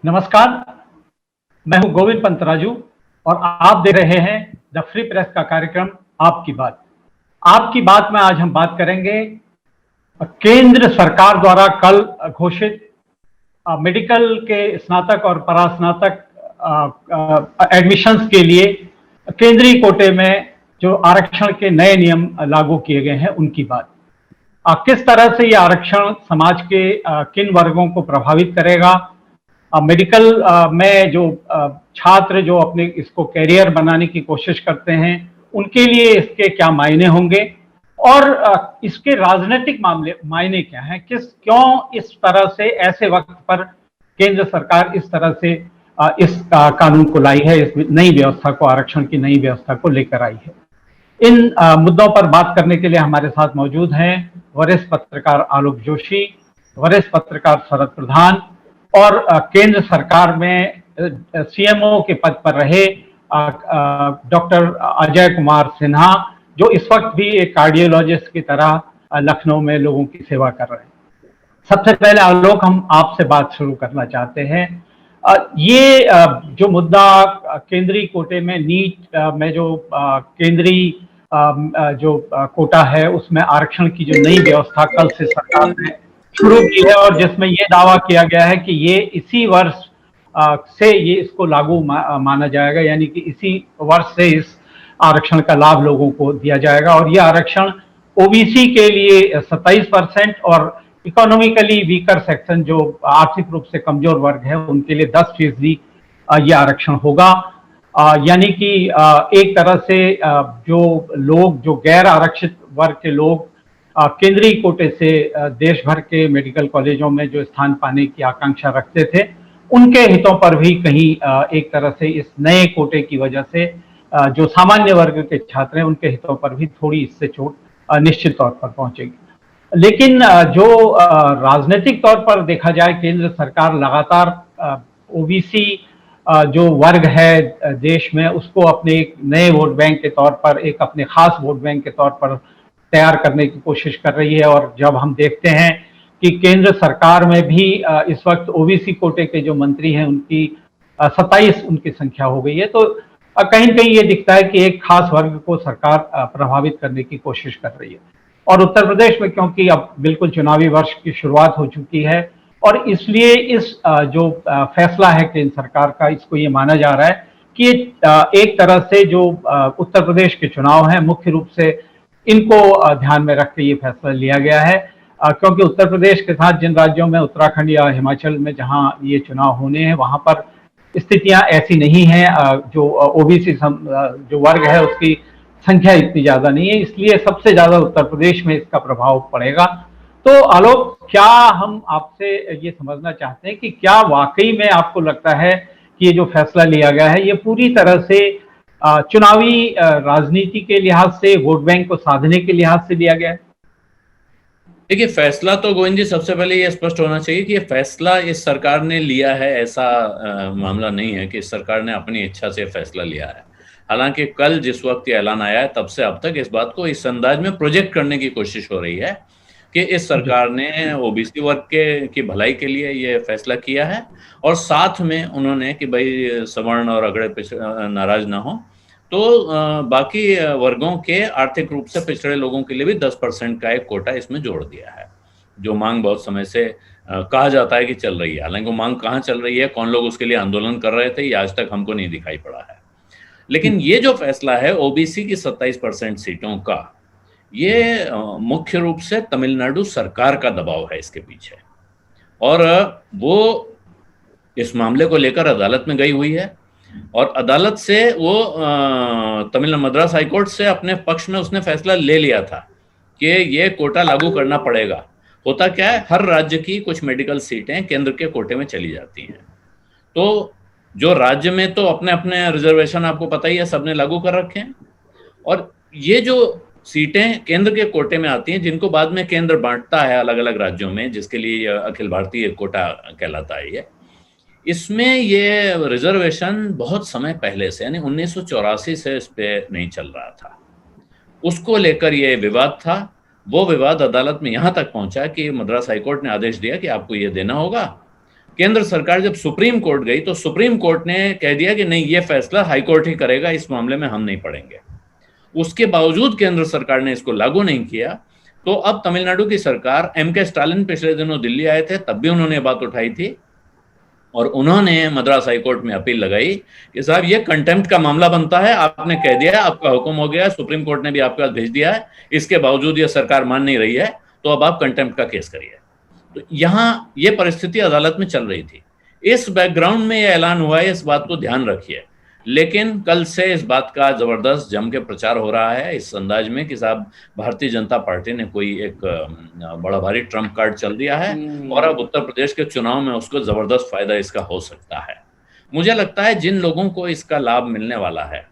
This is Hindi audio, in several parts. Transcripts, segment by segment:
नमस्कार, मैं हूं गोविंद पंतराजू और आप देख रहे हैं द फ्री प्रेस का कार्यक्रम आपकी बात। आपकी बात में आज हम बात करेंगे केंद्र सरकार द्वारा कल घोषित मेडिकल के स्नातक और परास्नातक एडमिशन्स के लिए केंद्रीय कोटे में जो आरक्षण के नए नियम लागू किए गए हैं उनकी बात। किस तरह से ये आरक्षण समाज के किन वर्गों को प्रभावित करेगा, मेडिकल में जो छात्र जो अपने इसको कैरियर बनाने की कोशिश करते हैं उनके लिए इसके क्या मायने होंगे और इसके राजनीतिक मायने क्या हैं, क्यों इस तरह से ऐसे वक्त पर केंद्र सरकार इस तरह से इस कानून को लाई है, इस नई व्यवस्था को, आरक्षण की नई व्यवस्था को लेकर आई है। इन मुद्दों पर बात करने के लिए हमारे साथ मौजूद हैं वरिष्ठ पत्रकार आलोक जोशी, वरिष्ठ पत्रकार शरद प्रधान और केंद्र सरकार में सीएमओ के पद पर रहे डॉक्टर अजय कुमार सिन्हा, जो इस वक्त भी एक कार्डियोलॉजिस्ट की तरह लखनऊ में लोगों की सेवा कर रहे हैं। सबसे पहले आलोक, हम आपसे बात शुरू करना चाहते हैं। ये जो मुद्दा केंद्रीय कोटे में नीट में जो केंद्रीय जो कोटा है उसमें आरक्षण की जो नई व्यवस्था कल से सरकार ने शुरू की है और जिसमें ये दावा किया गया है कि ये इसी वर्ष से ये इसको लागू माना जाएगा, यानी कि इसी वर्ष से इस आरक्षण का लाभ लोगों को दिया जाएगा। और ये आरक्षण ओबीसी के लिए 27% और इकोनॉमिकली वीकर सेक्शन जो आर्थिक रूप से कमजोर वर्ग है उनके लिए 10% ये आरक्षण होगा। यानी कि एक तरह से जो लोग, जो गैर आरक्षित वर्ग के लोग केंद्रीय कोटे से देश भर के मेडिकल कॉलेजों में जो स्थान पाने की आकांक्षा रखते थे, उनके हितों पर भी कहीं एक तरह से इस नए कोटे की वजह से जो सामान्य वर्ग के छात्र हैं उनके हितों पर भी थोड़ी इससे चोट निश्चित तौर पर पहुंचेगी। लेकिन जो राजनीतिक तौर पर देखा जाए, केंद्र सरकार लगातार ओबीसी जो वर्ग है देश में उसको अपने एक नए वोट बैंक के तौर पर, एक अपने खास वोट बैंक के तौर पर तैयार करने की कोशिश कर रही है। और जब हम देखते हैं कि केंद्र सरकार में भी इस वक्त ओबीसी कोटे के जो मंत्री हैं उनकी 27 उनकी संख्या हो गई है, तो कहीं न कहीं ये दिखता है कि एक खास वर्ग को सरकार प्रभावित करने की कोशिश कर रही है। और उत्तर प्रदेश में क्योंकि अब बिल्कुल चुनावी वर्ष की शुरुआत हो चुकी है और इसलिए इस जो फैसला है केंद्र सरकार का, इसको ये माना जा रहा है कि एक तरह से जो उत्तर प्रदेश के चुनाव हैं मुख्य रूप से इनको ध्यान में रख के ये फैसला लिया गया है, क्योंकि उत्तर प्रदेश के साथ जिन राज्यों में, उत्तराखंड या हिमाचल में जहां ये चुनाव होने हैं, वहां पर स्थितियां ऐसी नहीं हैं, जो ओबीसी जो वर्ग है उसकी संख्या इतनी ज्यादा नहीं है, इसलिए सबसे ज्यादा उत्तर प्रदेश में इसका प्रभाव पड़ेगा। तो आलोक, क्या हम आपसे ये समझना चाहते हैं कि क्या वाकई में आपको लगता है कि ये जो फैसला लिया गया है ये पूरी तरह से चुनावी राजनीति के लिहाज से, वोट बैंक को साधने के लिहाज से लिया गया है? देखिए, फैसला तो गोविंद जी, सबसे पहले ये स्पष्ट होना चाहिए कि ये फैसला इस सरकार ने लिया है, ऐसा मामला नहीं है कि इस सरकार ने अपनी इच्छा से फैसला लिया है। हालांकि कल जिस वक्त ये ऐलान आया है तब से अब तक इस बात को इस अंदाज में प्रोजेक्ट करने की कोशिश हो रही है कि इस सरकार ने ओबीसी वर्ग की भलाई के लिए ये फैसला किया है और साथ में उन्होंने कि भाई सवर्ण और अगड़े पिछड़े नाराज ना हो, तो बाकी वर्गों के आर्थिक रूप से पिछड़े लोगों के लिए भी 10% का एक कोटा इसमें जोड़ दिया है, जो मांग बहुत समय से कहा जाता है कि चल रही है। हालांकि वो मांग कहाँ चल रही है, कौन लोग उसके लिए आंदोलन कर रहे थे, ये आज तक हमको नहीं दिखाई पड़ा है। लेकिन ये जो फैसला है ओबीसी की 27% सीटों का, ये मुख्य रूप से तमिलनाडु सरकार का दबाव है इसके पीछे, और वो इस मामले को लेकर अदालत में गई हुई है और अदालत से वो तमिलनाडु मद्रास हाईकोर्ट से अपने पक्ष में उसने फैसला ले लिया था कि ये कोटा लागू करना पड़ेगा। होता क्या है, हर राज्य की कुछ मेडिकल सीटें केंद्र के कोटे में चली जाती हैं, तो जो राज्य में तो अपने अपने रिजर्वेशन आपको पता ही है, सबने लागू कर रखे हैं, और ये जो सीटें केंद्र के कोटे में आती हैं जिनको बाद में केंद्र बांटता है अलग अलग राज्यों में, जिसके लिए अखिल भारतीय कोटा कहलाता है ये, इसमें ये रिजर्वेशन बहुत समय पहले से, यानी 1984 से इस पे नहीं चल रहा था। उसको लेकर ये विवाद था। वो विवाद अदालत में यहाँ तक पहुंचा कि मद्रास हाईकोर्ट ने आदेश दिया कि आपको ये देना होगा, केंद्र सरकार जब सुप्रीम कोर्ट गई तो सुप्रीम कोर्ट ने कह दिया कि नहीं, ये फैसला हाई कोर्ट ही करेगा, इस मामले में हम नहीं पड़ेंगे। उसके बावजूद केंद्र सरकार ने इसको लागू नहीं किया। तो अब तमिलनाडु की सरकार, M.K. स्टालिन पिछले दिनों दिल्ली आए थे, तब भी उन्होंने बात उठाई थी और उन्होंने मद्रास हाई कोर्ट में अपील लगाई कि साहब ये कंटेम्प्ट का मामला बनता है, आपने कह दिया है, आपका हुक्म हो गया है, सुप्रीम कोर्ट ने भी आपके पास भेज दिया है, इसके बावजूद ये सरकार मान नहीं रही है, तो अब आप कंटेम्प्ट का केस करिए। तो यहाँ ये परिस्थिति अदालत में चल रही थी। इस बैकग्राउंड में ये ऐलान हुआ है, इस बात को ध्यान रखिए। लेकिन कल से इस बात का जबरदस्त जम के प्रचार हो रहा है इस अंदाज में कि साहब भारतीय जनता पार्टी ने कोई एक बड़ा भारी ट्रम्प कार्ड चल दिया है और अब उत्तर प्रदेश के चुनाव में उसको जबरदस्त फायदा इसका हो सकता है। मुझे लगता है जिन लोगों को इसका लाभ मिलने वाला है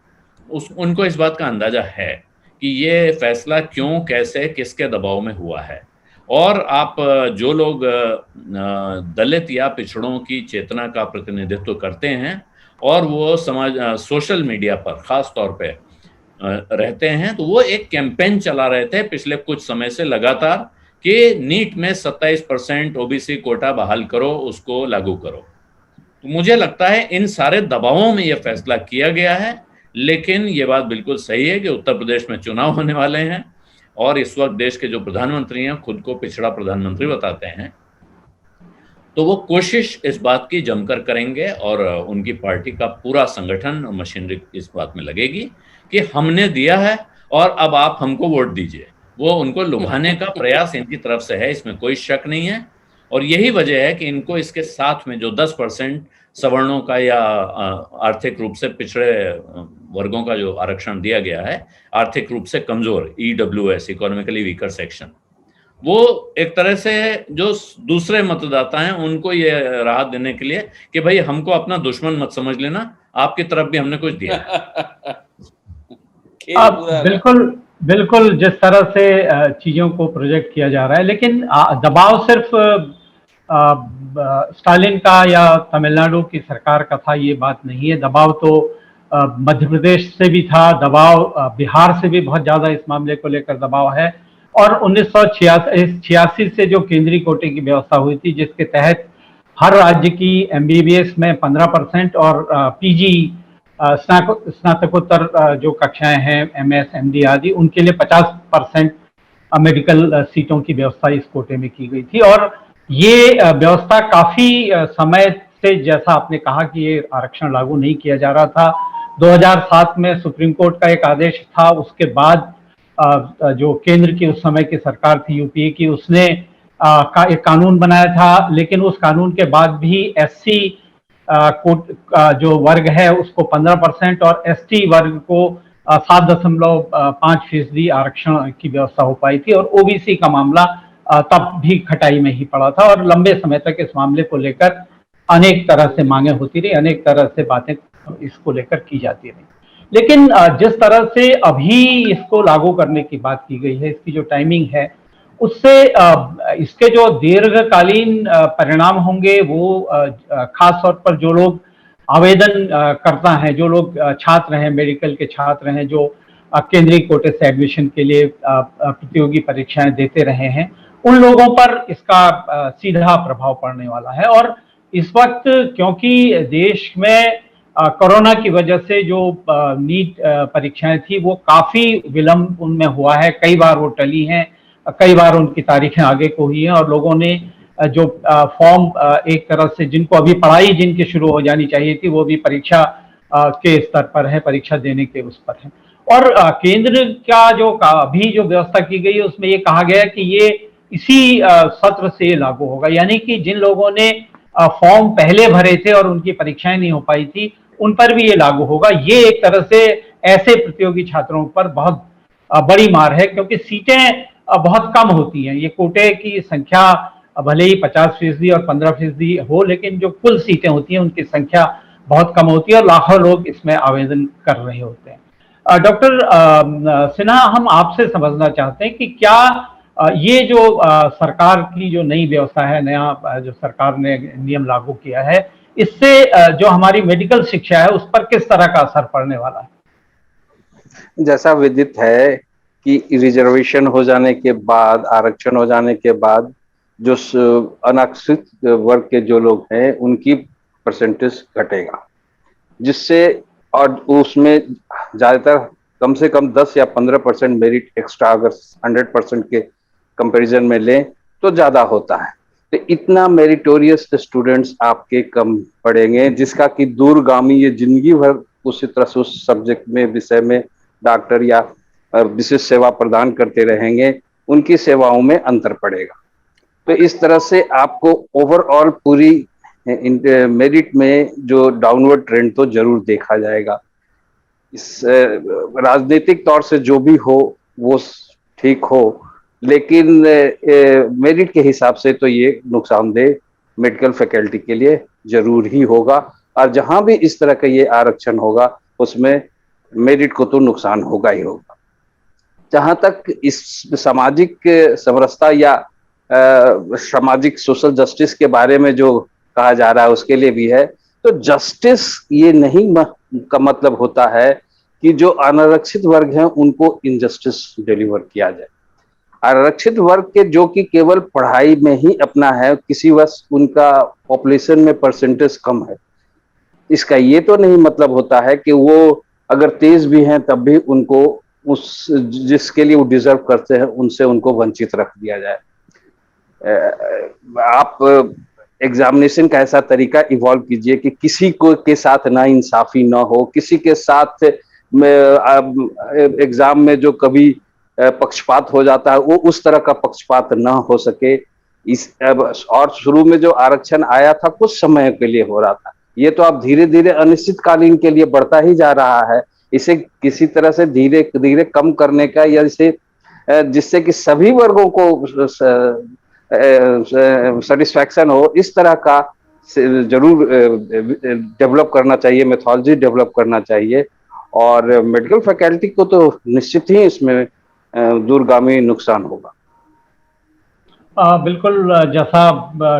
उनको इस बात का अंदाजा है कि ये फैसला क्यों, कैसे, किसके दबाव में हुआ है। और आप जो लोग दलित या पिछड़ों की चेतना का प्रतिनिधित्व करते हैं और वो सोशल मीडिया पर खास तौर पे रहते हैं, तो वो एक कैंपेन चला रहे थे पिछले कुछ समय से लगातार कि नीट में 27% ओबीसी कोटा बहाल करो, उसको लागू करो। तो मुझे लगता है इन सारे दबावों में ये फैसला किया गया है। लेकिन ये बात बिल्कुल सही है कि उत्तर प्रदेश में चुनाव होने वाले हैं और इस वक्त देश के जो प्रधानमंत्री हैं खुद को पिछड़ा प्रधानमंत्री बताते हैं, तो वो कोशिश इस बात की जमकर करेंगे और उनकी पार्टी का पूरा संगठन और मशीनरी इस बात में लगेगी कि हमने दिया है और अब आप हमको वोट दीजिए। वो उनको लुभाने का प्रयास इनकी तरफ से है, इसमें कोई शक नहीं है। और यही वजह है कि इनको इसके साथ में जो 10% सवर्णों का या आर्थिक रूप से पिछड़े वर्गों का जो आरक्षण दिया गया है, आर्थिक रूप से कमजोर EWS, इकोनॉमिकली वीकर सेक्शन, वो एक तरह से जो दूसरे मतदाता हैं उनको ये राहत देने के लिए कि भाई हमको अपना दुश्मन मत समझ लेना, आपकी तरफ भी हमने कुछ दिया। बिल्कुल बिल्कुल, जिस तरह से चीजों को प्रोजेक्ट किया जा रहा है, लेकिन दबाव सिर्फ स्टालिन का या तमिलनाडु की सरकार का था, ये बात नहीं है। दबाव तो मध्य प्रदेश से भी था, दबाव बिहार से भी बहुत ज्यादा इस मामले को लेकर दबाव है। और 1986 से जो केंद्रीय कोटे की व्यवस्था हुई थी, जिसके तहत हर राज्य की MBBS में 15% और PG स्नातकोत्तर जो कक्षाएं हैं, MS MD आदि, उनके लिए 50% मेडिकल सीटों की व्यवस्था इस कोटे में की गई थी। और ये व्यवस्था काफी समय से, जैसा आपने कहा कि ये आरक्षण लागू नहीं किया जा रहा था, 2007 में सुप्रीम कोर्ट का एक आदेश था। उसके बाद जो केंद्र की उस समय की सरकार थी, UPA की, उसने एक कानून बनाया था। लेकिन उस कानून के बाद भी SC जो वर्ग है उसको 15% और ST वर्ग को 7.5% आरक्षण की व्यवस्था हो पाई थी। और OBC का मामला तब भी खटाई में ही पड़ा था और लंबे समय तक इस मामले को लेकर अनेक तरह से मांगे होती रही, अनेक तरह से बातें इसको लेकर की जाती रही। लेकिन जिस तरह से अभी इसको लागू करने की बात की गई है, इसकी जो टाइमिंग है, उससे इसके जो दीर्घकालीन परिणाम होंगे वो खास तौर पर जो लोग आवेदन करता है, जो लोग छात्र हैं, मेडिकल के छात्र हैं, जो केंद्रीय कोटे से एडमिशन के लिए प्रतियोगी परीक्षाएं देते रहे हैं, उन लोगों पर इसका सीधा प्रभाव पड़ने वाला है। और इस वक्त क्योंकि देश में कोरोना की वजह से जो नीट परीक्षाएं थी वो काफी विलंब उनमें हुआ है, कई बार वो टली हैं, कई बार उनकी तारीखें आगे को हुई हैं और लोगों ने जो फॉर्म एक तरह से, जिनको अभी पढ़ाई जिनकी शुरू हो जानी चाहिए थी, वो भी परीक्षा के स्तर पर है, परीक्षा देने के उस पर है। और केंद्र का जो अभी जो व्यवस्था की गई है उसमें ये कहा गया है कि ये इसी सत्र से लागू होगा, यानी कि जिन लोगों ने फॉर्म पहले भरे थे और उनकी परीक्षाएं नहीं हो पाई थी, उन पर भी ये लागू होगा। ये एक तरह से ऐसे प्रतियोगी छात्रों पर बहुत बड़ी मार है, क्योंकि सीटें बहुत कम होती हैं। ये कोटे की संख्या भले ही 50% और 15% हो, लेकिन जो कुल सीटें होती हैं उनकी संख्या बहुत कम होती है और लाखों लोग इसमें आवेदन कर रहे होते हैं। डॉक्टर सिन्हा, हम आपसे समझना चाहते हैं कि क्या ये जो सरकार की जो नई व्यवस्था है, नया जो सरकार ने नियम लागू किया है, इससे जो हमारी मेडिकल शिक्षा है उस पर किस तरह का असर पड़ने वाला है? जैसा विदित है कि रिजर्वेशन हो जाने के बाद, आरक्षण हो जाने के बाद जो अनारक्षित वर्ग के जो लोग हैं उनकी परसेंटेज घटेगा, जिससे और उसमें ज्यादातर कम से कम 10 या 15% मेरिट एक्स्ट्रा अगर 100% के कंपैरिजन में लें तो ज्यादा होता है। तो इतना मेरिटोरियस स्टूडेंट्स आपके कम पड़ेंगे, जिसका कि दूरगामी ये जिंदगी भर उसी तरह से उस सब्जेक्ट में विषय में डॉक्टर या विशेष सेवा प्रदान करते रहेंगे, उनकी सेवाओं में अंतर पड़ेगा। तो इस तरह से आपको ओवरऑल पूरी मेरिट में जो डाउनवर्ड ट्रेंड तो जरूर देखा जाएगा। इस राजनीतिक तौर से जो भी हो वो ठीक हो, लेकिन मेरिट के हिसाब से तो ये नुकसानदेह मेडिकल फैकल्टी के लिए जरूर ही होगा, और जहां भी इस तरह का ये आरक्षण होगा उसमें मेरिट को तो नुकसान होगा ही होगा। जहां तक इस सामाजिक समरसता या सामाजिक सोशल जस्टिस के बारे में जो कहा जा रहा है उसके लिए भी है, तो जस्टिस ये नहीं का मतलब होता है कि जो अनारक्षित वर्ग हैं उनको इनजस्टिस डिलीवर किया जाए। आरक्षित वर्ग के जो कि केवल पढ़ाई में ही अपना है, किसी वश उनका पॉपुलेशन में परसेंटेज कम है, इसका ये तो नहीं मतलब होता है कि वो अगर तेज भी हैं तब भी उनको उस जिसके लिए वो डिजर्व करते हैं उनसे उनको वंचित रख दिया जाए। आप एग्जामिनेशन का ऐसा तरीका इवॉल्व कीजिए कि किसी को के साथ ना इंसाफी ना हो, किसी के साथ एग्जाम में जो कभी पक्षपात हो जाता है वो उस तरह का पक्षपात ना हो सके। इस और शुरू में जो आरक्षण आया था कुछ समय के लिए हो रहा था, ये तो अब धीरे धीरे अनिश्चितकालीन के लिए बढ़ता ही जा रहा है। इसे किसी तरह से धीरे धीरे कम करने का या इसे जिससे कि सभी वर्गों को सेटिस्फैक्शन हो, इस तरह का जरूर डेवलप करना चाहिए, मेथोडोलॉजी डेवलप करना चाहिए। और मेडिकल फैकल्टी को तो निश्चित ही इसमें दूरगामी नुकसान होगा। बिल्कुल, जैसा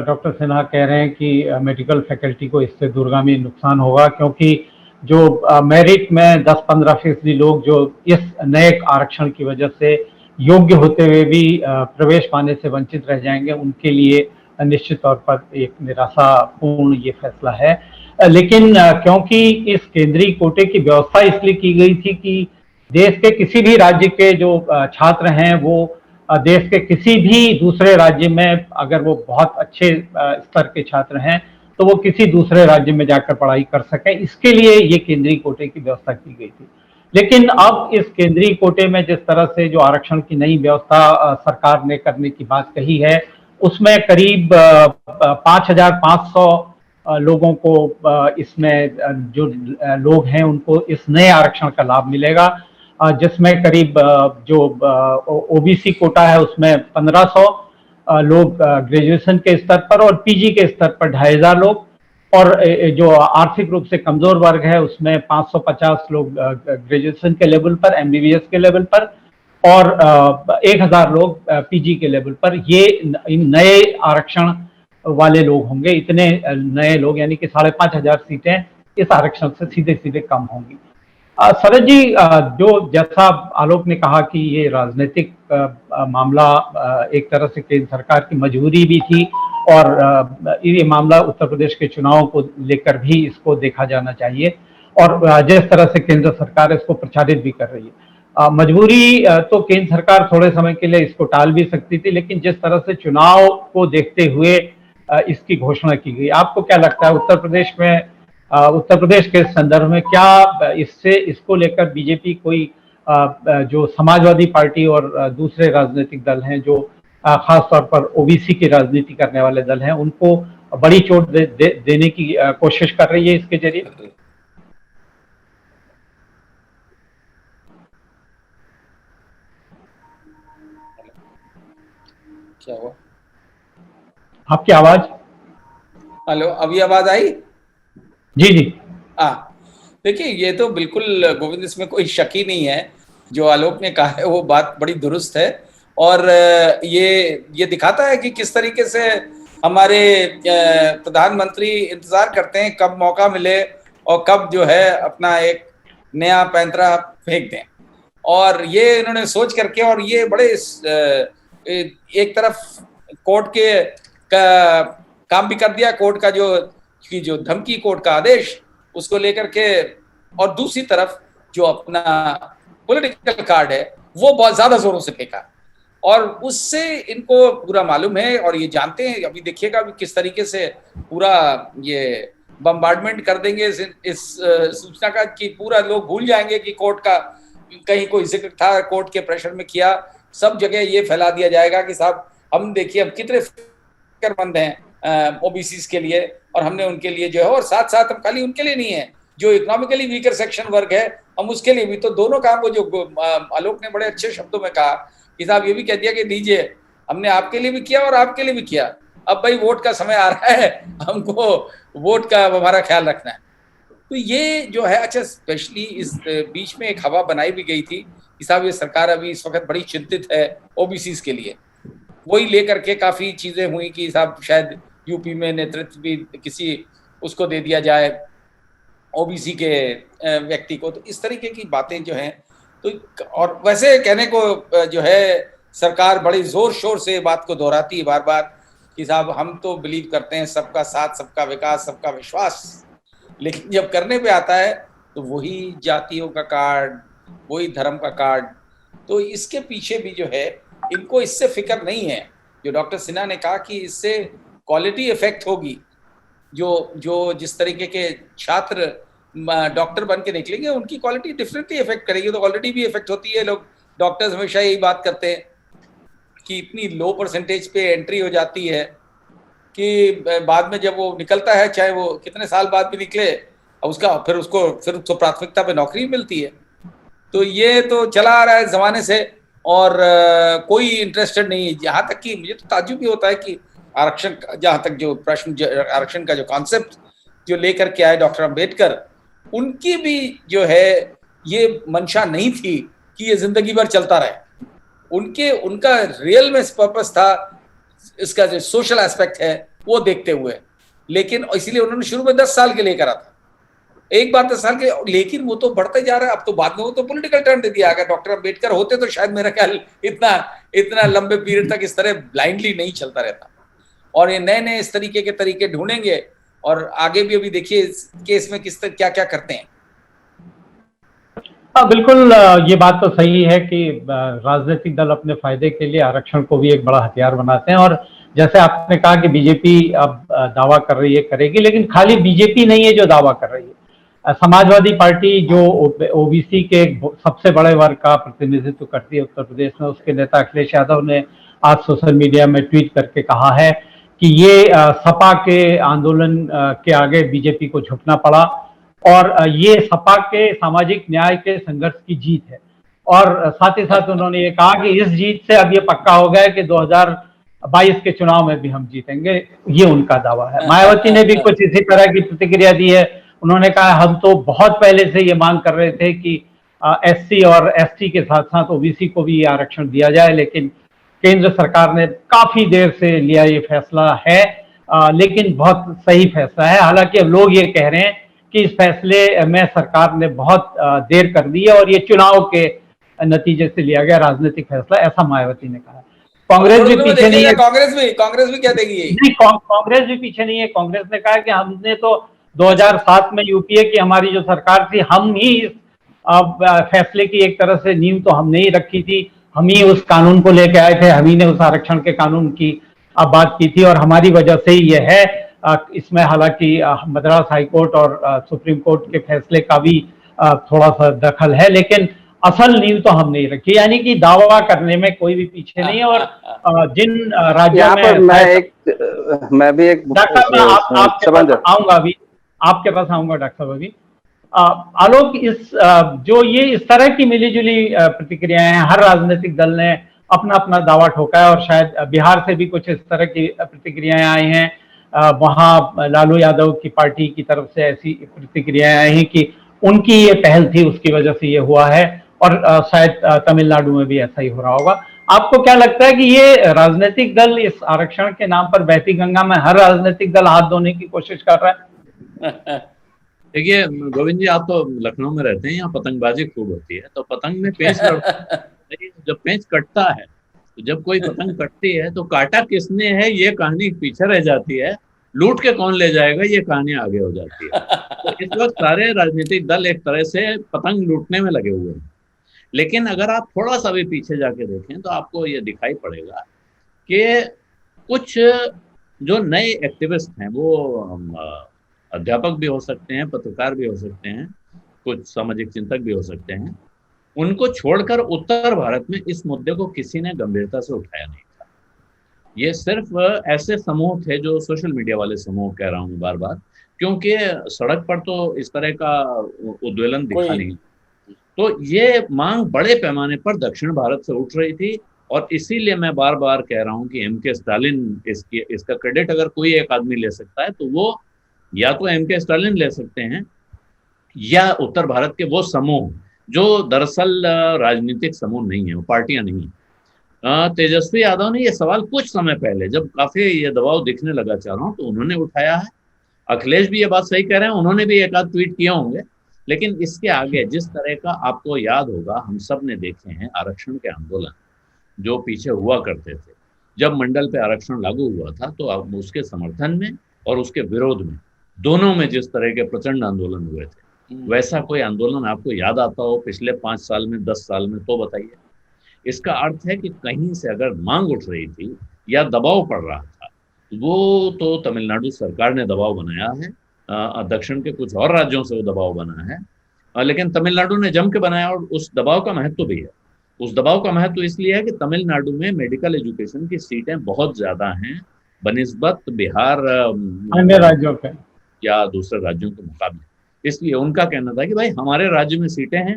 डॉक्टर सिन्हा कह रहे हैं कि मेडिकल फैकल्टी को इससे दूरगामी नुकसान होगा, क्योंकि जो मेरिट में 10-15% लोग जो इस नए आरक्षण की वजह से योग्य होते हुए भी प्रवेश पाने से वंचित रह जाएंगे, उनके लिए निश्चित तौर पर एक निराशापूर्ण ये फैसला है। लेकिन क्योंकि इस केंद्रीय कोटे की व्यवस्था इसलिए की गई थी कि देश के किसी भी राज्य के जो छात्र हैं वो देश के किसी भी दूसरे राज्य में, अगर वो बहुत अच्छे स्तर के छात्र हैं तो वो किसी दूसरे राज्य में जाकर पढ़ाई कर सकें, इसके लिए ये केंद्रीय कोटे की व्यवस्था की गई थी। लेकिन अब इस केंद्रीय कोटे में जिस तरह से जो आरक्षण की नई व्यवस्था सरकार ने करने की बात कही है, उसमें करीब 5,500 लोगों को इसमें जो लोग हैं उनको इस नए आरक्षण का लाभ मिलेगा, जिसमें करीब जो ओबीसी कोटा है उसमें 1500 लोग ग्रेजुएशन के स्तर पर और पीजी के स्तर पर 2500 लोग, और जो आर्थिक रूप से कमजोर वर्ग है उसमें 550 लोग ग्रेजुएशन के लेवल पर, एमबीबीएस के लेवल पर, और 1000 लोग पीजी के लेवल पर। ये इन नए आरक्षण वाले लोग होंगे। इतने नए लोग यानी कि 5,500 सीटें इस आरक्षण से सीधे सीधे कम होंगी। शरद जी, जो जैसा आलोक ने कहा कि ये राजनीतिक मामला एक तरह से केंद्र सरकार की मजबूरी भी थी, और ये मामला उत्तर प्रदेश के चुनाव को लेकर भी इसको देखा जाना चाहिए, और जिस तरह से केंद्र सरकार इसको प्रचारित भी कर रही है। मजबूरी तो केंद्र सरकार थोड़े समय के लिए इसको टाल भी सकती थी, लेकिन जिस तरह से चुनाव को देखते हुए इसकी घोषणा की गई, आपको क्या लगता है उत्तर प्रदेश के संदर्भ में क्या इसको लेकर बीजेपी कोई जो समाजवादी पार्टी और दूसरे राजनीतिक दल हैं जो खास तौर पर ओबीसी की राजनीति करने वाले दल हैं, उनको बड़ी चोट देने की कोशिश कर रही है इसके जरिए? क्या हुआ? आपकी आवाज? हेलो, अभी आवाज आई? जी जी। देखिए, ये तो बिल्कुल गोविंद, इसमें कोई शक ही नहीं है, जो आलोक ने कहा है वो बात बड़ी दुरुस्त है। और ये दिखाता है कि किस तरीके से हमारे प्रधानमंत्री इंतजार करते हैं कब मौका मिले और कब जो है अपना एक नया पैंतरा फेंक दें। और ये इन्होंने सोच करके, और ये बड़े एक तरफ कोर्ट के काम भी कर दिया, कोर्ट का जो धमकी, कोर्ट का आदेश, उसको लेकर के, और दूसरी तरफ जो अपना पॉलिटिकल कार्ड है वो बहुत ज्यादा जोरों से फेंका, और उससे इनको पूरा मालूम है और ये जानते हैं। अभी देखिएगा किस तरीके से पूरा ये बम्बार्डमेंट कर देंगे इस सूचना का कि पूरा लोग भूल जाएंगे कि कोर्ट का कहीं कोई जिक्र था, कोर्ट के प्रेशर में किया। सब जगह ये फैला दिया जाएगा कि साहब हम देखिए हम कितने फिक्रमंद हैं ओबीसी के लिए, और हमने उनके लिए जो है, और साथ साथ हम खाली उनके लिए नहीं है, जो इकोनॉमिकली वीकर सेक्शन वर्ग है हम उसके लिए भी। तो दोनों काम को जो आलोक ने बड़े अच्छे शब्दों में कहा कि साहब ये भी कह दिया कि लीजिए हमने आपके लिए भी किया और आपके लिए भी किया, अब भाई वोट का समय आ रहा है, हमको वोट का हमारा ख्याल रखना है। तो ये जो है, अच्छा स्पेशली इस बीच में एक हवा बनाई भी गई थी कि साहब ये सरकार अभी इस वक्त बड़ी चिंतित है ओबीसी के लिए, वही लेकर के काफी चीजें हुई कि साहब शायद यूपी में नेतृत्व भी किसी उसको दे दिया जाए ओबीसी के व्यक्ति को। तो इस तरीके की बातें जो हैं, तो और वैसे कहने को जो है सरकार बड़ी जोर शोर से बात को दोहराती है बार बार कि साहब हम तो बिलीव करते हैं सबका साथ, सबका विकास, सबका विश्वास, लेकिन जब करने पे आता है तो वही जातियों का कार्ड, वही धर्म का कार्ड। तो इसके पीछे भी जो है इनको इससे फिक्र नहीं है। जो डॉक्टर सिन्हा ने कहा कि इससे क्वालिटी इफेक्ट होगी, जो जिस तरीके के छात्र डॉक्टर बन के निकलेंगे उनकी क्वालिटी डिफरेंटली इफेक्ट करेगी। तो ऑलरेडी भी इफेक्ट होती है। लोग डॉक्टर्स हमेशा यही बात करते हैं कि इतनी लो परसेंटेज पे एंट्री हो जाती है कि बाद में जब वो निकलता है, चाहे वो कितने साल बाद भी निकले, उसका फिर उसको प्राथमिकता पे नौकरी मिलती है। तो ये तो चला आ रहा है जमाने से, और कोई इंटरेस्टेड नहीं है। यहाँ तक कि मुझे तो ताज्जुब भी होता है कि आरक्षण, जहाँ तक जो प्रश्न आरक्षण का जो कॉन्सेप्ट जो लेकर के आए डॉक्टर अंबेडकर, उनकी भी जो है ये मंशा नहीं थी कि ये जिंदगी भर चलता रहे। उनका रियल में पर्पस था इसका जो सोशल एस्पेक्ट है वो देखते हुए, लेकिन इसीलिए उन्होंने शुरू में 10 साल के लिए करा था, एक बार 10 साल के, लेकिन वो तो बढ़ते जा रहा है। अब तो बाद में वो तो पॉलिटिकल टर्न दे दिया। अगर डॉक्टर अंबेडकर होते तो शायद मेरा ख्याल इतना लंबे पीरियड तक इस तरह ब्लाइंडली नहीं चलता रहता। और ये नए नए इस तरीके के तरीके ढूंढेंगे, और आगे भी अभी देखिए इस केस में किस तरह क्या क्या करते हैं। हाँ बिल्कुल, ये बात तो सही है कि राजनीतिक दल अपने फायदे के लिए आरक्षण को भी एक बड़ा हथियार बनाते हैं। और जैसे आपने कहा कि बीजेपी अब दावा कर रही है, करेगी, लेकिन खाली बीजेपी नहीं है जो दावा कर रही है। समाजवादी पार्टी जो ओबीसी के सबसे बड़े वर्ग का प्रतिनिधित्व करती है उत्तर प्रदेश में, उसके नेता अखिलेश यादव ने आज सोशल मीडिया में ट्वीट करके कहा है कि ये सपा के आंदोलन के आगे बीजेपी को झुकना पड़ा, और ये सपा के सामाजिक न्याय के संघर्ष की जीत है। और साथ ही साथ उन्होंने ये कहा कि इस जीत से अब ये पक्का हो गया कि 2022 के चुनाव में भी हम जीतेंगे, ये उनका दावा है। मायावती ने भी कुछ इसी तरह की प्रतिक्रिया दी है। उन्होंने कहा हम तो बहुत पहले से ये मांग कर रहे थे कि एससी और एसटी के साथ साथ ओबीसी को भी ये आरक्षण दिया जाए, लेकिन केंद्र सरकार ने काफी देर से लिया ये फैसला है, लेकिन बहुत सही फैसला है। हालांकि अब लोग ये कह रहे हैं कि इस फैसले में सरकार ने बहुत देर कर दी है और ये चुनाव के नतीजे से लिया गया राजनीतिक फैसला, ऐसा मायावती ने कहा। कांग्रेस भी पीछे नहीं है। कांग्रेस भी क्या देगी? नहीं, कांग्रेस भी पीछे नहीं है। कांग्रेस ने कहा कि हमने तो 2007 में यूपीए की हमारी जो सरकार थी, हम ही फैसले की एक तरह से नींव तो हमने ही रखी थी, हम ही उस कानून को लेके आए थे, हम ही ने उस आरक्षण के कानून की बात की थी, और हमारी वजह से ही यह है। इसमें हालांकि मद्रास हाईकोर्ट और सुप्रीम कोर्ट के फैसले का भी थोड़ा सा दखल है, लेकिन असल नींव तो हम नहीं रखी। यानी कि दावा करने में कोई भी पीछे नहीं है। और जिन राज्यों में मैं भी एक डॉक्टर साहब आऊंगा, अभी आपके पास आऊंगा डॉक्टर साहब। अभी आलोक, इस तरह की मिलीजुली प्रतिक्रियाएं हैं, हर राजनीतिक दल ने अपना अपना दावा ठोका है, और शायद बिहार से भी कुछ इस तरह की प्रतिक्रियाएं आई हैं। वहां लालू यादव की पार्टी की तरफ से ऐसी प्रतिक्रियाएं आई हैं कि उनकी ये पहल थी, उसकी वजह से ये हुआ है, और शायद तमिलनाडु में भी ऐसा ही हो रहा होगा। आपको क्या लगता है कि ये राजनीतिक दल इस आरक्षण के नाम पर बहती गंगा में हर राजनीतिक दल हाथ धोने की कोशिश कर रहा है? देखिए गोविंद जी, आप तो लखनऊ में रहते हैं, यहाँ पतंगबाजी खूब होती है, तो पतंग में पेंच जब पेंच कटता है तो जब कोई पतंग कटती है तो काटा किसने है ये कहानी पीछे रह जाती है, लूट के कौन ले जाएगा ये कहानी आगे हो जाती है। तो इस वक्त सारे राजनीतिक दल एक तरह से पतंग लूटने में लगे हुए हैं। लेकिन अगर आप थोड़ा सा भी पीछे जाके देखें तो आपको ये दिखाई पड़ेगा कि कुछ जो नए एक्टिविस्ट हैं, वो अध्यापक भी हो सकते हैं, पत्रकार भी हो सकते हैं, कुछ सामाजिक चिंतक भी हो सकते हैं, उनको छोड़कर उत्तर भारत में इस मुद्दे को किसी ने गंभीरता से उठाया नहीं था। ये सिर्फ ऐसे समूह थे, जो सोशल मीडिया वाले समूह कह रहा हूँ बार बार, क्योंकि सड़क पर तो इस तरह का उद्वेलन दिखा नहीं। तो ये मांग बड़े पैमाने पर दक्षिण भारत से उठ रही थी, और इसीलिए मैं बार बार कह रहा हूँ कि एम.के. स्टालिन, इसका क्रेडिट अगर कोई एक आदमी ले सकता है तो वो या तो एम.के. स्टालिन ले सकते हैं, या उत्तर भारत के वो समूह जो दरअसल राजनीतिक समूह नहीं है, वो पार्टियां नहीं है। तेजस्वी यादव ने ये सवाल कुछ समय पहले, जब काफी ये दबाव दिखने लगा चारों, तो उन्होंने उठाया है। अखिलेश भी ये बात सही कह रहे हैं, उन्होंने भी एक आध ट्वीट किए होंगे। लेकिन इसके आगे जिस तरह का, आपको याद होगा, हम सब ने देखे हैं आरक्षण के आंदोलन जो पीछे हुआ करते थे। जब मंडल पे आरक्षण लागू हुआ था तो अब उसके समर्थन में और उसके विरोध में, दोनों में जिस तरह के प्रचंड आंदोलन हुए थे, वैसा कोई आंदोलन आपको याद आता हो पिछले 5 साल में, 10 साल में, तो बताइए। इसका अर्थ है कि कहीं से अगर मांग उठ रही थी या दबाव पड़ रहा था, वो तो तमिलनाडु सरकार ने दबाव बनाया है, दक्षिण के कुछ और राज्यों से वो दबाव बना है, लेकिन तमिलनाडु ने जम के बनाया। और उस दबाव का महत्व भी है। उस दबाव का महत्व इसलिए है कि तमिलनाडु में मेडिकल एजुकेशन की सीटें बहुत ज्यादा हैं बनिस्बत बिहार अन्य राज्यों के या दूसरे राज्यों के मुकाबले। इसलिए उनका कहना था कि भाई हमारे राज्य में सीटें हैं,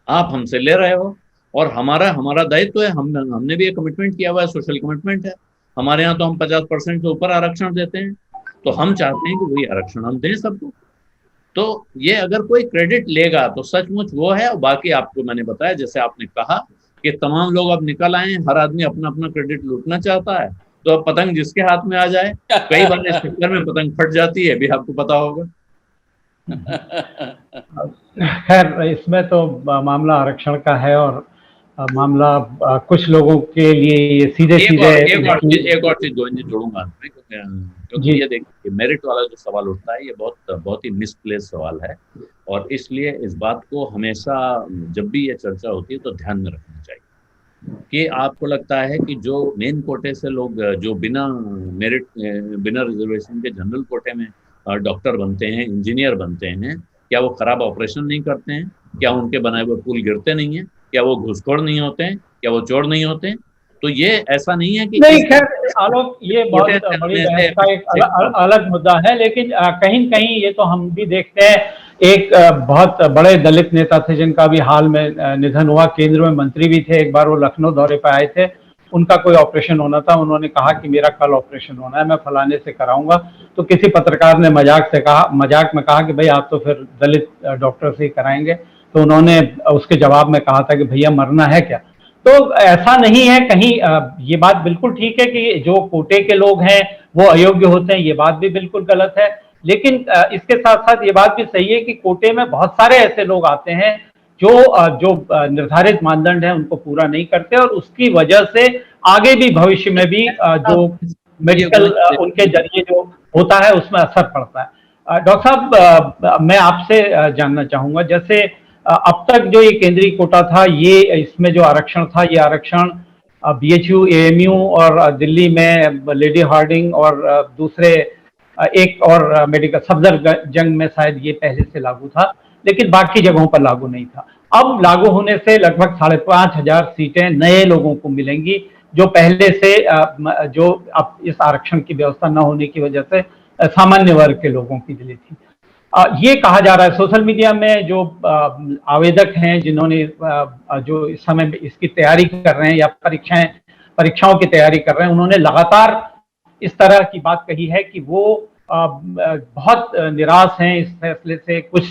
आप हमसे ले रहे हो, और हमारा दायित्व है, हमने भी एक कमिटमेंट किया हुआ है, सोशल कमिटमेंट है हमारे यहाँ, तो हम 50% से ऊपर आरक्षण देते हैं, तो हम चाहते हैं कि वही आरक्षण हम दें सबको। तो ये अगर कोई क्रेडिट लेगा तो सचमुच वो है। और बाकी आपको मैंने बताया, जैसे आपने कहा कि तमाम लोग अब निकल आए हैं, हर आदमी अपना अपना क्रेडिट लूटना चाहता है, तो अब पतंग जिसके हाथ में आ जाए, कई बार इस चक्कर में पतंग फट जाती है, भी आपको पता होगा। खैर, इसमें तो मामला आरक्षण का है, और मामला कुछ लोगों के लिए ये सीधे एक और चीज गोविंद जी जोड़ूंगा क्योंकि ये देखिए, मेरिट वाला जो सवाल उठता है, ये बहुत ही मिसप्लेस सवाल है, और इसलिए इस बात को हमेशा जब भी ये चर्चा होती है तो ध्यान में रखना चाहिए कि आपको लगता है कि जो मेन कोटे से लोग, जो बिना मेरिट, बिना रिजर्वेशन के जनरल कोटे में डॉक्टर बनते हैं, इंजीनियर बनते हैं, क्या वो खराब ऑपरेशन नहीं करते हैं? क्या उनके बनाए हुए पुल गिरते नहीं है? क्या वो घूसखोर नहीं होते हैं? क्या वो चोर नहीं होते हैं? तो ये ऐसा नहीं है कि नहीं। खैर आलोक, ये बहुत बड़ी बहस का एक अलग मुद्दा है, लेकिन कहीं न कहीं ये तो हम भी देखते हैं, एक बहुत बड़े दलित नेता थे जिनका भी हाल में निधन हुआ, केंद्र में मंत्री भी थे, एक बार वो लखनऊ दौरे पर आए थे, उनका कोई ऑपरेशन होना था, उन्होंने कहा कि मेरा कल ऑपरेशन होना है, मैं फलाने से कराऊंगा। तो किसी पत्रकार ने मजाक में कहा कि भाई आप तो फिर दलित डॉक्टर से ही कराएंगे, तो उन्होंने उसके जवाब में कहा था कि भैया मरना है क्या। तो ऐसा नहीं है कहीं, ये बात बिल्कुल ठीक है कि जो कोटे के लोग हैं वो अयोग्य होते हैं, ये बात भी बिल्कुल गलत है। लेकिन इसके साथ साथ ये बात भी सही है कि कोटे में बहुत सारे ऐसे लोग आते हैं जो निर्धारित मानदंड है उनको पूरा नहीं करते, और उसकी वजह से आगे भी भविष्य में भी जो मेडिकल उनके जरिए जो होता है उसमें असर पड़ता है। डॉक्टर साहब, मैं आपसे जानना चाहूंगा, जैसे अब तक जो ये केंद्रीय कोटा था, ये इसमें जो आरक्षण था, ये आरक्षण BHU, AMU और दिल्ली में लेडी हार्डिंग और दूसरे एक और मेडिकल सफदरजंग में शायद ये पहले से लागू था, लेकिन बाकी जगहों पर लागू नहीं था। अब लागू होने से लगभग 5,500 सीटें नए लोगों को मिलेंगी, जो पहले से जो अब इस आरक्षण की व्यवस्था न होने की वजह से सामान्य वर्ग के लोगों के लिए थी। ये कहा जा रहा है सोशल मीडिया में, जो आवेदक हैं जिन्होंने जो इस समय इसकी तैयारी कर रहे हैं या परीक्षाओं की तैयारी कर रहे हैं, उन्होंने लगातार इस तरह की बात कही है कि वो बहुत निराश हैं इस फैसले से। कुछ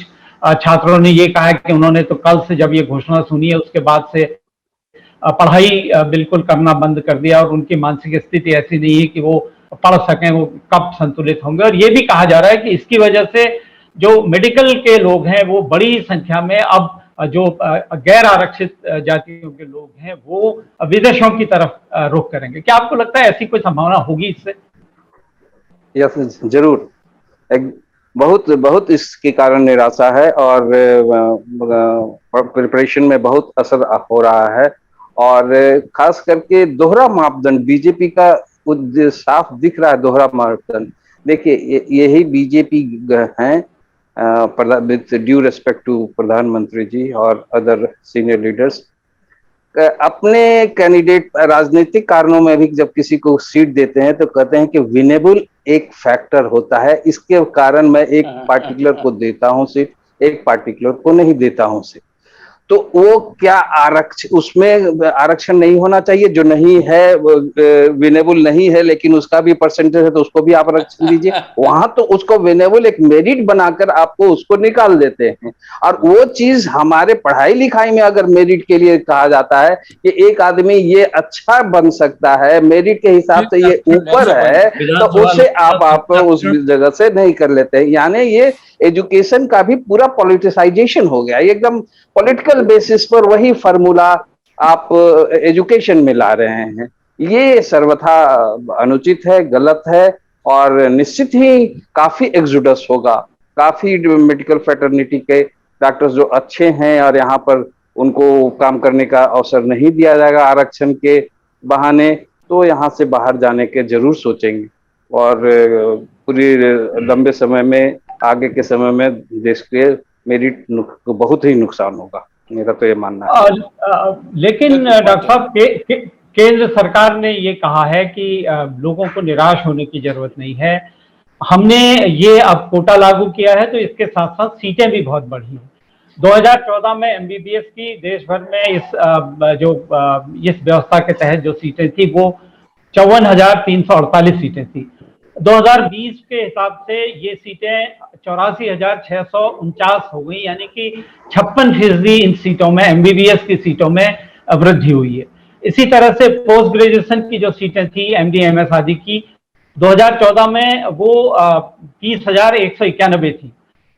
छात्रों ने ये कहा है कि उन्होंने तो कल से जब ये घोषणा सुनी है उसके बाद से पढ़ाई बिल्कुल करना बंद कर दिया, और उनकी मानसिक स्थिति ऐसी नहीं है कि वो पढ़ सकें, वो कब संतुलित होंगे। और ये भी कहा जा रहा है कि इसकी वजह से जो मेडिकल के लोग हैं वो बड़ी संख्या में अब जो गैर आरक्षित जातियों के लोग हैं वो विदेशों की तरफ रुख करेंगे। क्या आपको लगता है ऐसी कोई संभावना होगी इससे? यस, जरूर। बहुत बहुत इसके कारण निराशा है और प्रिपरेशन में बहुत असर हो रहा है। और खास करके दोहरा मापदंड बीजेपी का साफ दिख रहा है। दोहरा मापदंड देखिए, यही बीजेपी हैं, विद ड्यू रिस्पेक्ट टू प्रधानमंत्री जी और अदर सीनियर लीडर्स, अपने कैंडिडेट राजनीतिक कारणों में भी जब किसी को सीट देते हैं तो कहते हैं कि विनेबल एक फैक्टर होता है, इसके कारण मैं एक पार्टिकुलर को देता हूं सीट, एक पार्टिकुलर को नहीं देता हूं सीट। तो वो क्या उसमें आरक्षण नहीं होना चाहिए? जो नहीं है विनेबल नहीं है लेकिन उसका भी परसेंटेज है तो उसको भी आप आरक्षण दीजिए। वहां तो उसको विनेबल एक मेरिट बनाकर आपको उसको निकाल देते हैं। और वो चीज हमारे पढ़ाई लिखाई में अगर मेरिट के लिए कहा जाता है कि एक आदमी ये अच्छा बन सकता है, मेरिट के हिसाब से ये ऊपर है, तो उसे आप उस जगह से नहीं कर लेते। यानी ये एजुकेशन का भी पूरा पॉलिटिसाइजेशन हो गया, एकदम पॉलिटिकल बेसिस पर वही फार्मूला आप एजुकेशन में ला रहे हैं। ये सर्वथा अनुचित है, गलत है और निश्चित ही काफी एक्सोडस होगा। काफी मेडिकल फ्रेटर्निटी के डॉक्टर्स जो अच्छे हैं और यहाँ पर उनको काम करने का अवसर नहीं दिया जाएगा आरक्षण के बहाने, तो यहाँ से बाहर जाने के जरूर सोचेंगे और पूरी लंबे समय में, आगे के समय में देश के मेरिट को बहुत ही नुकसान होगा, मेरा तो ये मानना है। लेकिन डॉक्टर साहब केंद्र सरकार ने ये कहा है कि लोगों को निराश होने की जरूरत नहीं है। हमने ये अब कोटा लागू किया है तो इसके साथ साथ सीटें भी बहुत बढ़ी हैं। 2014 में एमबीबीएस की देश भर में इस व्यवस्था के तहत जो सीटें थी वो 54,348 सीटें थी। 2020 के हिसाब से ये सीटें 84,649 हो गई, यानी कि 56% इन सीटों में, एमबीबीएस की सीटों में वृद्धि हुई है। इसी तरह से पोस्ट ग्रेजुएशन की जो सीटें थी एमडी एमएस आदि की 2014 में वो 30,191 थी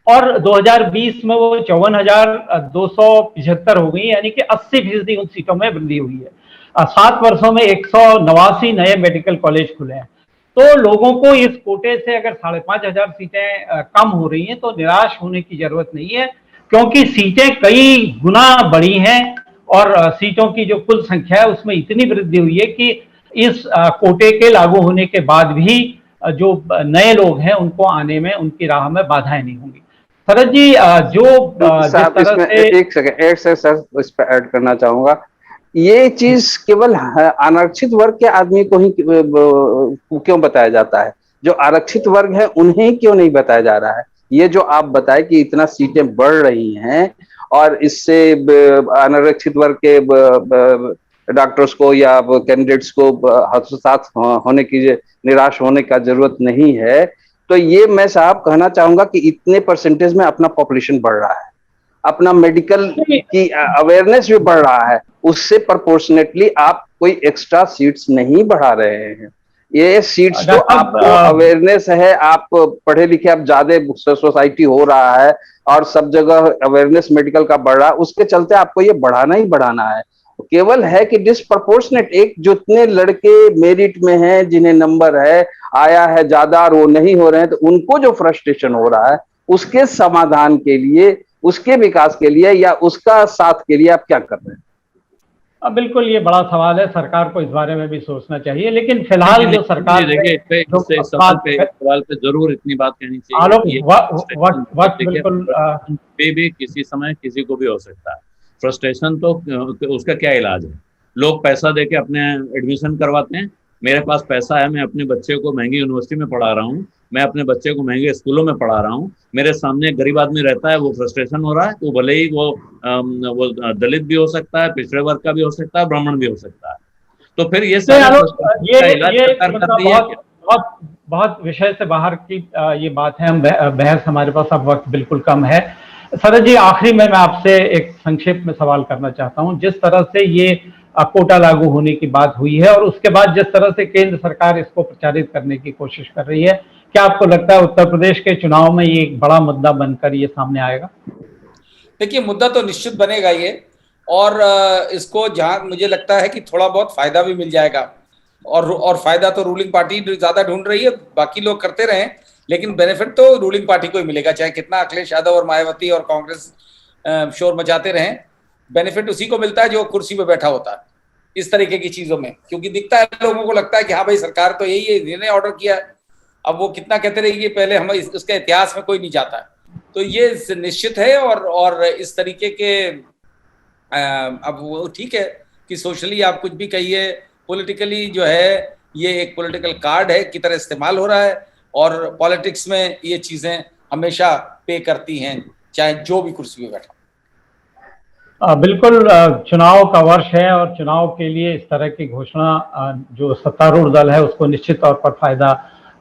और 2020 में वो 54,275 हो गई, यानी कि 80% उन सीटों में वृद्धि हुई है। 7 वर्षों में 189 नए मेडिकल कॉलेज खुले हैं। तो लोगों को इस कोटे से अगर 5,500 सीटें कम हो रही हैं तो निराश होने की जरूरत नहीं है, क्योंकि सीटें कई गुना बढ़ी हैं और सीटों की जो कुल संख्या है उसमें इतनी वृद्धि हुई है कि इस कोटे के लागू होने के बाद भी जो नए लोग हैं उनको आने में, उनकी राह में बाधाएं नहीं होंगी। शरद जी, एक सेकंड सर इस पर ऐड करना चाहूंगा। ये चीज केवल अनारक्षित वर्ग के आदमी को ही क्यों बताया जाता है? जो आरक्षित वर्ग है उन्हें क्यों नहीं बताया जा रहा है? ये जो आप बताए कि इतना सीटें बढ़ रही हैं और इससे अनारक्षित वर्ग के डॉक्टर्स को या कैंडिडेट्स को हतोत्साहित होने की, निराश होने का जरूरत नहीं है, तो ये मैं साहब कहना चाहूंगा कि इतने परसेंटेज में अपना पॉपुलेशन बढ़ रहा है, अपना मेडिकल की अवेयरनेस भी बढ़ रहा है, उससे प्रोपोर्शनेटली आप कोई एक्स्ट्रा सीट्स नहीं बढ़ा रहे हैं। ये सीट्स तो आपको अवेयरनेस है, आप पढ़े लिखे, आप ज्यादा सोसाइटी हो रहा है और सब जगह अवेयरनेस मेडिकल का बढ़ रहा है, उसके चलते आपको ये बढ़ाना ही बढ़ाना है। केवल है कि डिसप्रपोर्शनेट एक जितने लड़के मेरिट में हैं, जिन्हें नंबर है आया है ज्यादा और वो नहीं हो रहे हैं, तो उनको जो फ्रस्ट्रेशन हो रहा है उसके समाधान के लिए, उसके विकास के लिए या उसका साथ के लिए आप क्या कर रहे हैं? बिल्कुल, ये बड़ा सवाल है, सरकार को इस बारे में भी सोचना चाहिए। लेकिन फिलहाल जो सरकार सवाल पे जरूर इतनी बात कहनी चाहिए, बिल्कुल भी किसी समय किसी को भी हो सकता है फ्रस्ट्रेशन, तो उसका क्या इलाज है? लोग पैसा देके अपने एडमिशन करवाते हैं। मेरे पास पैसा है, मैं अपने बच्चे को महंगी यूनिवर्सिटी में पढ़ा रहा हूँ, मैं अपने बच्चे को महंगे स्कूलों में पढ़ा रहा हूँ, मेरे सामने एक गरीब आदमी रहता है, वो फ्रस्ट्रेशन हो रहा है, तो भले ही वो दलित भी हो सकता है, पिछड़े वर्ग का भी हो सकता है, ब्राह्मण भी हो सकता है। तो फिर ये बहुत विषय से बाहर की ये बात है, हम बहस, हमारे पास अब वक्त बिल्कुल कम है। शरद जी, आखिरी में मैं आपसे एक संक्षेप में सवाल करना चाहता हूँ। जिस तरह से ये कोटा लागू होने की बात हुई है और उसके बाद जिस तरह से केंद्र सरकार इसको प्रचारित करने की कोशिश कर रही है, क्या आपको लगता है उत्तर प्रदेश के चुनाव में ये एक बड़ा मुद्दा बनकर ये सामने आएगा? देखिए मुद्दा तो निश्चित बनेगा ये, और इसको जहां मुझे लगता है कि थोड़ा बहुत फायदा भी मिल जाएगा, और फायदा तो रूलिंग पार्टी ज्यादा ढूंढ रही है, बाकी लोग करते रहे, लेकिन बेनिफिट तो रूलिंग पार्टी को ही मिलेगा, चाहे कितना अखिलेश यादव और मायावती और कांग्रेस शोर मचाते रहें, बेनिफिट उसी को मिलता है जो कुर्सी पे बैठा होता है इस तरीके की चीजों में, क्योंकि दिखता है, लोगों को लगता है कि हाँ भाई सरकार तो यही है, इन्होंने ऑर्डर किया है, अब वो कितना कहते रहेंगे, पहले हम उसके इतिहास में कोई नहीं जाता है, तो ये निश्चित है। और इस तरीके के अब वो ठीक है कि सोशली आप कुछ भी कहिए, पॉलिटिकली जो है ये एक पॉलिटिकल कार्ड है की तरह इस्तेमाल हो रहा है, और पॉलिटिक्स में ये चीजें हमेशा पे करती हैं, चाहे जो भी कुर्सी पे बैठा। बिल्कुल, चुनाव का वर्ष है और चुनाव के लिए इस तरह की घोषणा जो सत्तारूढ़ दल है उसको निश्चित तौर पर फायदा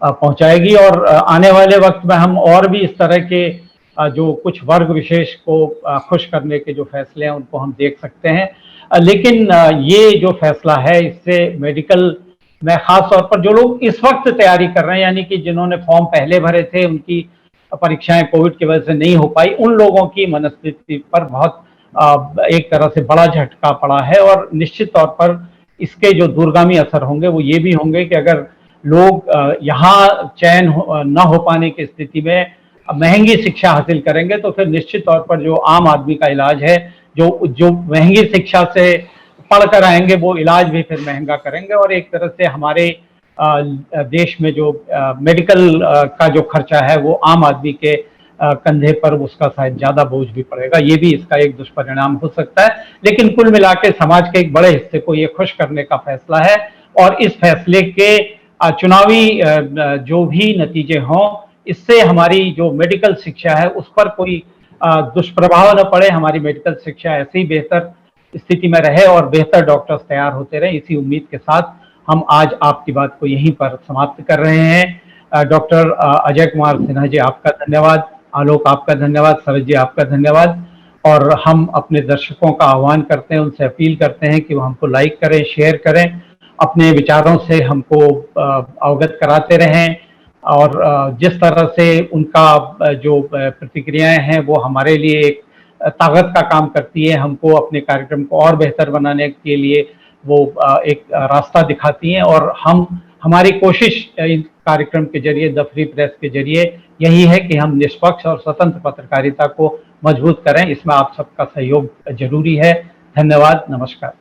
पहुंचाएगी, और आने वाले वक्त में हम और भी इस तरह के जो कुछ वर्ग विशेष को खुश करने के जो फैसले हैं उनको हम देख सकते हैं। लेकिन ये जो फैसला है इससे मेडिकल में खास तौर पर जो लोग इस वक्त तैयारी कर रहे हैं, यानी कि जिन्होंने फॉर्म पहले भरे थे, उनकी परीक्षाएं कोविड की वजह से नहीं हो पाई, उन लोगों की मनस्थिति पर बहुत एक तरह से बड़ा झटका पड़ा है, और निश्चित तौर पर इसके जो दूरगामी असर होंगे वो ये भी होंगे कि अगर लोग यहाँ चयन न हो पाने की स्थिति में महंगी शिक्षा हासिल करेंगे तो फिर निश्चित तौर पर जो आम आदमी का इलाज है, जो महंगी शिक्षा से पढ़कर आएंगे वो इलाज भी फिर महंगा करेंगे, और एक तरह से हमारे देश में जो मेडिकल का जो खर्चा है वो आम आदमी के कंधे पर उसका शायद ज्यादा बोझ भी पड़ेगा। ये भी इसका एक दुष्परिणाम हो सकता है, लेकिन कुल मिला के समाज के एक बड़े हिस्से को ये खुश करने का फैसला है, और इस फैसले के चुनावी जो भी नतीजे हों, इससे हमारी जो मेडिकल शिक्षा है उस पर कोई दुष्प्रभाव न पड़े, हमारी मेडिकल शिक्षा ऐसी बेहतर स्थिति में रहे और बेहतर डॉक्टर्स तैयार होते रहे, इसी उम्मीद के साथ हम आज आपकी बात को यहीं पर समाप्त कर रहे हैं। डॉक्टर अजय कुमार सिन्हा जी आपका धन्यवाद, आलोक आपका धन्यवाद, सरज जी आपका धन्यवाद, और हम अपने दर्शकों का आह्वान करते हैं, उनसे अपील करते हैं कि वो हमको लाइक करें, शेयर करें, अपने विचारों से हमको अवगत कराते रहें, और जिस तरह से उनका जो प्रतिक्रियाएं हैं वो हमारे लिए एक ताकत का काम करती है, हमको अपने कार्यक्रम को और बेहतर बनाने के लिए वो एक रास्ता दिखाती हैं, और हमारी कोशिश इस कार्यक्रम के जरिए, द फ्री प्रेस के जरिए यही है कि हम निष्पक्ष और स्वतंत्र पत्रकारिता को मजबूत करें। इसमें आप सबका सहयोग जरूरी है। धन्यवाद, नमस्कार।